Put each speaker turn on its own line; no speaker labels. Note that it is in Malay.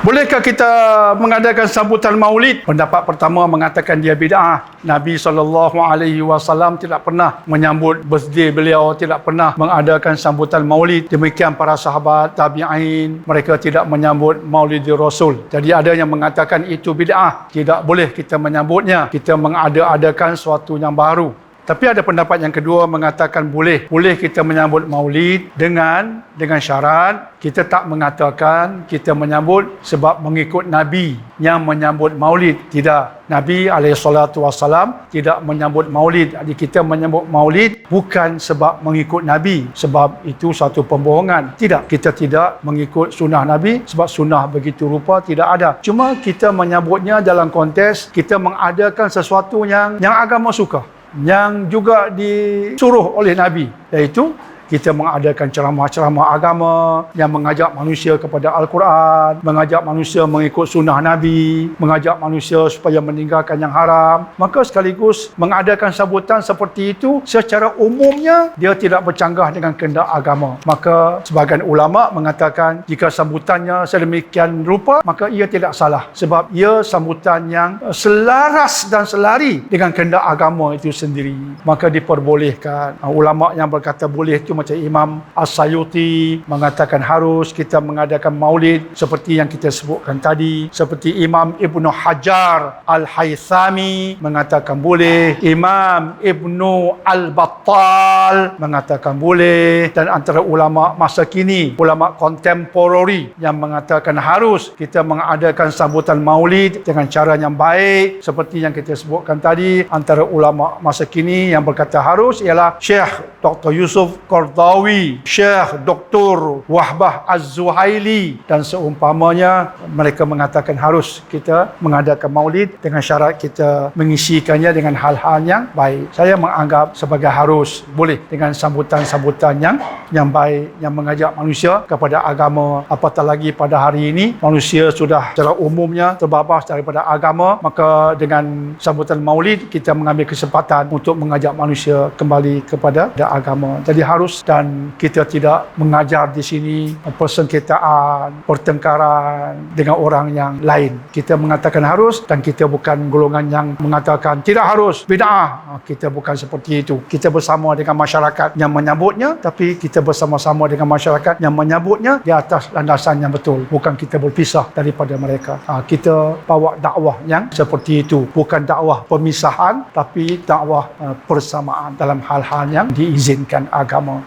Bolehkah kita mengadakan sambutan maulid? Pendapat pertama mengatakan dia bid'ah. Nabi SAW tidak pernah menyambut birthday beliau, tidak pernah mengadakan sambutan maulid. Demikian para sahabat tabi'in, mereka tidak menyambut maulid Rasul. Jadi ada yang mengatakan itu bid'ah, tidak boleh kita menyambutnya, kita mengada-adakan sesuatu yang baru. Tapi ada pendapat yang kedua mengatakan boleh kita menyambut maulid dengan syarat kita tak mengatakan kita menyambut sebab mengikut Nabi yang menyambut maulid. Tidak. Nabi SAW tidak menyambut maulid. Jadi kita menyambut maulid bukan sebab mengikut Nabi, sebab itu satu pembohongan. Tidak, kita tidak mengikut sunnah Nabi sebab sunnah begitu rupa tidak ada. Cuma kita menyambutnya dalam konteks kita mengadakan sesuatu yang agama suka, yang juga disuruh oleh Nabi, iaitu kita mengadakan ceramah-ceramah agama yang mengajak manusia kepada Al-Quran, mengajak manusia mengikut sunnah Nabi, mengajak manusia supaya meninggalkan yang haram. Maka sekaligus mengadakan sambutan seperti itu secara umumnya dia tidak bercanggah dengan kehendak agama. Maka sebahagian ulama mengatakan jika sambutannya sedemikian rupa, maka ia tidak salah sebab ia sambutan yang selaras dan selari dengan kehendak agama itu sendiri. Maka diperbolehkan. Ulama yang berkata boleh itu macam Imam As-Sayuti mengatakan harus kita mengadakan maulid seperti yang kita sebutkan tadi. Seperti Imam Ibnu Hajar Al-Haythami mengatakan boleh. Imam Ibnu Al-Battal mengatakan boleh. Dan antara ulama masa kini, ulama kontemporari yang mengatakan harus kita mengadakan sambutan maulid dengan cara yang baik seperti yang kita sebutkan tadi. Antara ulama masa kini yang berkata harus ialah Syekh Dr. Yusuf Qardawi, Syekh Dr. Wahbah Az-Zuhaili dan seumpamanya. Mereka mengatakan harus kita mengadakan maulid dengan syarat kita mengisikannya dengan hal-hal yang baik. Saya menganggap sebagai harus, boleh dengan sambutan-sambutan yang baik, yang mengajak manusia kepada agama. Apatah lagi pada hari ini manusia sudah secara umumnya terbabas daripada agama, maka dengan sambutan maulid kita mengambil kesempatan untuk mengajak manusia kembali kepada agama. Jadi harus, dan kita tidak mengajar di sini persengketaan, pertengkaran dengan orang yang lain. Kita mengatakan harus dan kita bukan golongan yang mengatakan tidak harus, bid'ah. Kita bukan seperti itu. Kita bersama dengan masyarakat yang menyambutnya, tapi kita bersama-sama dengan masyarakat yang menyambutnya di atas landasan yang betul. Bukan kita berpisah daripada mereka. Kita bawa dakwah yang seperti itu. Bukan dakwah pemisahan, tapi dakwah persamaan dalam hal-hal yang diizinkan agama.